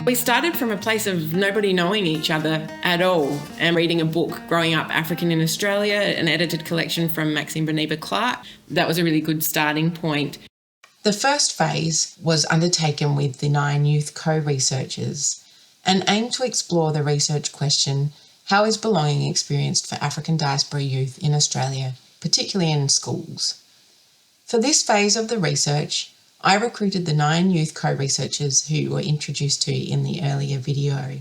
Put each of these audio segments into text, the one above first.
We started from a place of nobody knowing each other at all and reading a book, Growing Up African in Australia, an edited collection from Maxine Beneba Clark. That was a really good starting point. The first phase was undertaken with the 9 youth co-researchers and aimed to explore the research question, how is belonging experienced for African diaspora youth in Australia, particularly in schools? For this phase of the research, I recruited the 9 youth co-researchers who were introduced to in the earlier video.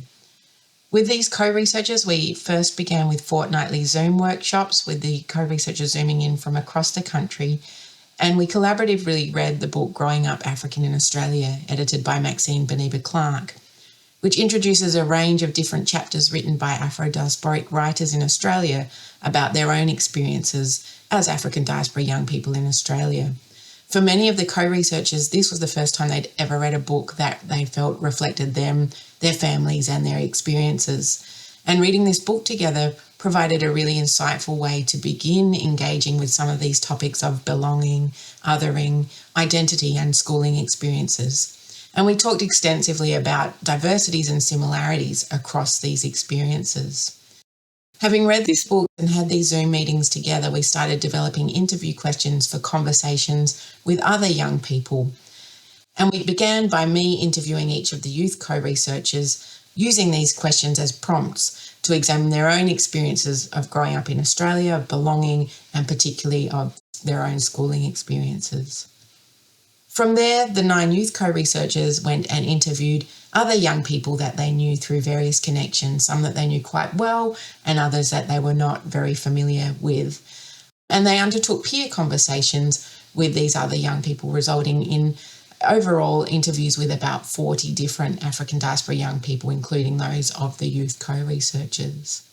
With these co-researchers, we first began with fortnightly Zoom workshops with the co-researchers zooming in from across the country, and we collaboratively read the book Growing Up African in Australia, edited by Maxine Beneba Clark, which introduces a range of different chapters written by Afro-diasporic writers in Australia about their own experiences as African diaspora young people in Australia. For many of the co-researchers, this was the first time they'd ever read a book that they felt reflected them, their families and their experiences. And reading this book together provided a really insightful way to begin engaging with some of these topics of belonging, othering, identity and schooling experiences. And we talked extensively about diversities and similarities across these experiences. Having read this book and had these Zoom meetings together, we started developing interview questions for conversations with other young people. And we began by me interviewing each of the youth co-researchers, using these questions as prompts to examine their own experiences of growing up in Australia, of belonging, and particularly of their own schooling experiences. From there, the 9 youth co-researchers went and interviewed other young people that they knew through various connections, some that they knew quite well and others that they were not very familiar with. And they undertook peer conversations with these other young people, resulting in overall interviews with about 40 different African diaspora young people, including those of the youth co-researchers.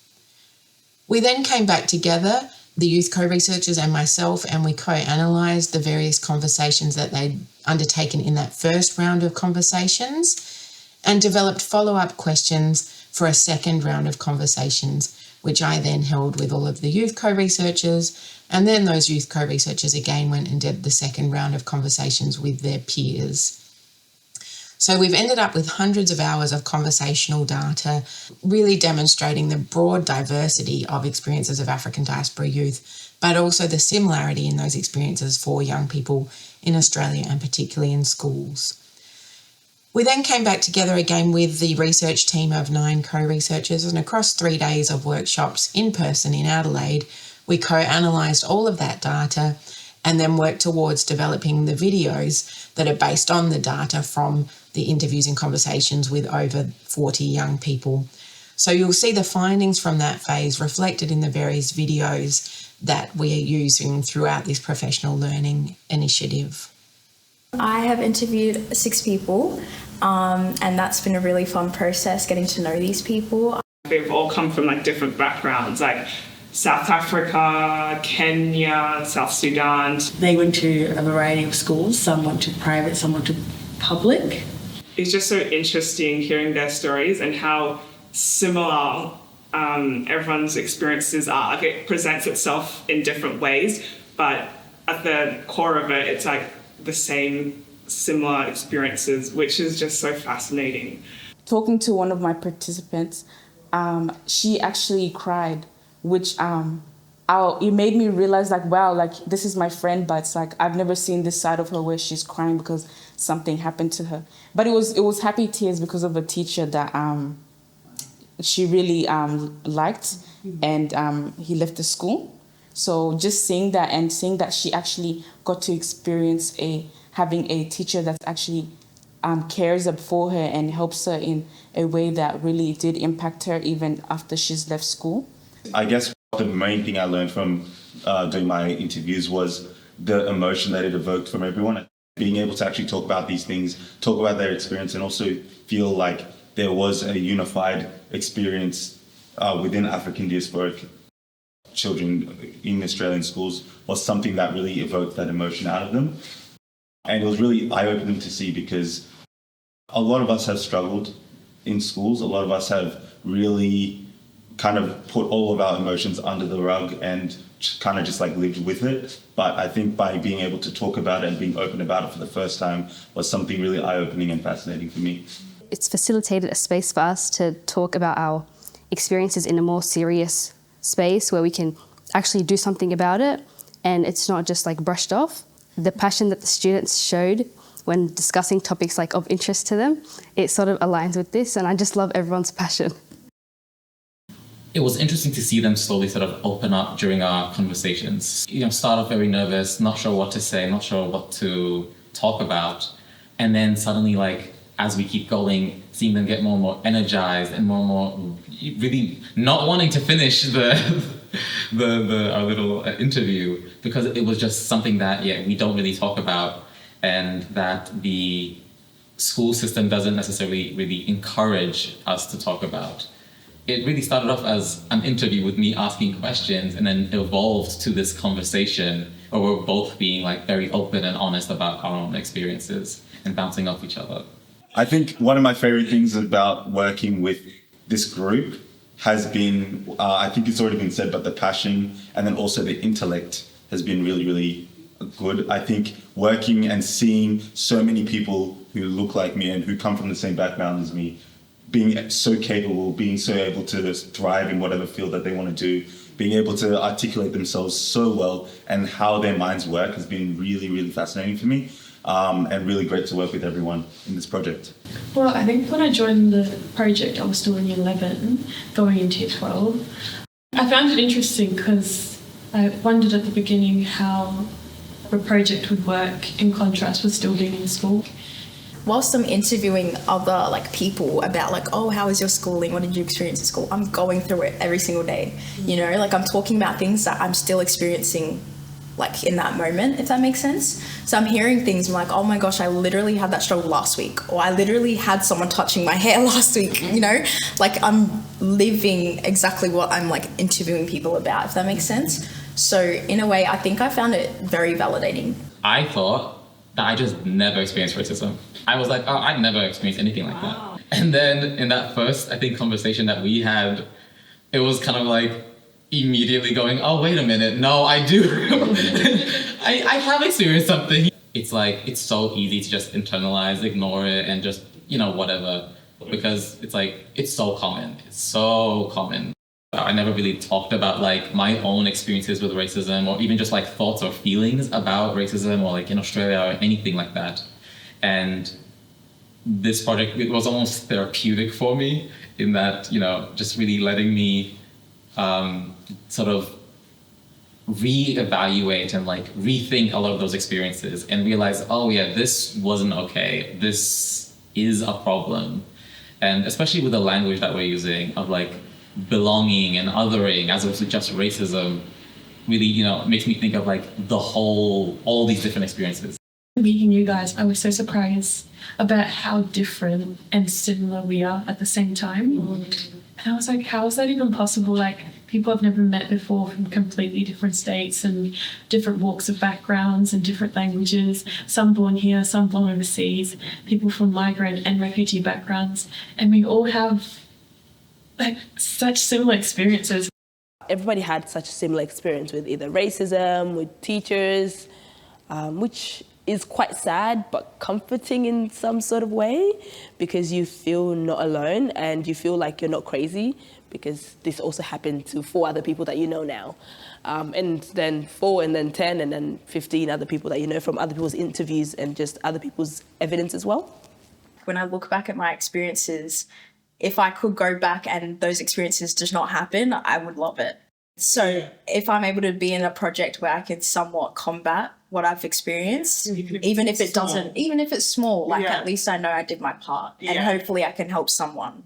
We then came back together, the youth co-researchers and myself, and we co-analysed the various conversations that they'd undertaken in that first round of conversations and developed follow-up questions for a second round of conversations, which I then held with all of the youth co-researchers, and then those youth co-researchers again went and did the second round of conversations with their peers. So we've ended up with hundreds of hours of conversational data, really demonstrating the broad diversity of experiences of African diaspora youth, but also the similarity in those experiences for young people in Australia and particularly in schools. We then came back together again with the research team of 9 co-researchers, and across 3 days of workshops in person in Adelaide, we co-analysed all of that data and then worked towards developing the videos that are based on the data from the interviews and conversations with over 40 young people. So you'll see the findings from that phase reflected in the various videos that we are using throughout this professional learning initiative. I have interviewed 6 people, and that's been a really fun process getting to know these people. They've all come from different backgrounds, like South Africa, Kenya, South Sudan. They went to a variety of schools. Some went to private, some went to public. It's just so interesting hearing their stories and how similar everyone's experiences are. It presents itself in different ways, but at the core of it, it's the same similar experiences, which is just so fascinating. Talking to one of my participants, she actually cried, which it made me realize wow, this is my friend, but it's I've never seen this side of her where she's crying because something happened to her. But it was happy tears because of a teacher that she really liked, and he left the school. So just seeing that and seeing that she actually got to experience having a teacher that actually cares for her and helps her in a way that really did impact her even after she's left school. I guess the main thing I learned from doing my interviews was the emotion that it evoked from everyone. Being able to actually talk about these things, talk about their experience, and also feel like there was a unified experience within African diasporic children in Australian schools was something that really evoked that emotion out of them. And it was really eye-opening to see, because a lot of us have struggled in schools. A lot of us have really kind of put all of our emotions under the rug and kind of just lived with it. But I think by being able to talk about it and being open about it for the first time was something really eye-opening and fascinating for me. it's facilitated a space for us to talk about our experiences in a more serious space where we can actually do something about it, and it's not just like brushed off. The passion that the students showed when discussing topics like of interest to them, it sort of aligns with this, and I just love everyone's passion. It was interesting to see them slowly sort of open up during our conversations. Start off very nervous, not sure what to say, not sure what to talk about. And then suddenly, like, as we keep going, seeing them get more and more energized and more really not wanting to finish our little interview, because it was just something that, we don't really talk about, and that the school system doesn't necessarily really encourage us to talk about. It really started off as an interview with me asking questions, and then evolved to this conversation where we're both being like very open and honest about our own experiences and bouncing off each other. I think one of my favorite things about working with this group has been, I think it's already been said, but the passion and then also the intellect has been really, really good. I think working and seeing so many people who look like me and who come from the same background as me, being so capable, being so able to thrive in whatever field that they want to do, being able to articulate themselves so well and how their minds work has been really, really fascinating for me, and really great to work with everyone in this project. Well, I think when I joined the project, I was still in year 11, going into year 12. I found it interesting because I wondered at the beginning how the project would work in contrast with still being in school. Whilst I'm interviewing other people about how was your schooling, what did you experience at school, I'm going through it every single day. I'm talking about things that I'm still experiencing in that moment, if that makes sense. So I'm hearing things, I'm like, oh my gosh, I literally had that struggle last week, or I literally had someone touching my hair last week, I'm living exactly what I'm interviewing people about, if that makes sense. So in a way, I think I found it very validating. I thought that I just never experienced racism. I was like, oh, I've never experienced anything like that. And then in that first, I think, conversation that we had, it was kind of immediately going, oh, wait a minute, no, I do. I have experienced something. It's so easy to just internalize, ignore it, and just, whatever. Because it's so common. It's so common. I never really talked about my own experiences with racism, or even just thoughts or feelings about racism, or in Australia or anything like that. And this project, it was almost therapeutic for me in that, just really letting me sort of reevaluate and rethink a lot of those experiences and realize, oh yeah, this wasn't okay. This is a problem. And especially with the language that we're using of belonging and othering as opposed to just racism, really, makes me think of all these different experiences. Meeting you guys, I was so surprised about how different and similar we are at the same time. And I was like, how is that even possible? People I've never met before from completely different states and different walks of backgrounds and different languages, some born here, some born overseas, people from migrant and refugee backgrounds. And we all have such similar experiences. Everybody had such a similar experience with either racism, with teachers, which is quite sad but comforting in some sort of way, because you feel not alone and you feel like you're not crazy, because this also happened to 4 other people that you know now. And then 4 and then 10 and then 15 other people that you know from other people's interviews and just other people's evidence as well. When I look back at my experiences, if I could go back and those experiences does not happen, I would love it. So if I'm able to be in a project where I can somewhat combat what I've experienced, even if it doesn't, even if it's small, at least I know I did my part, and hopefully I can help someone.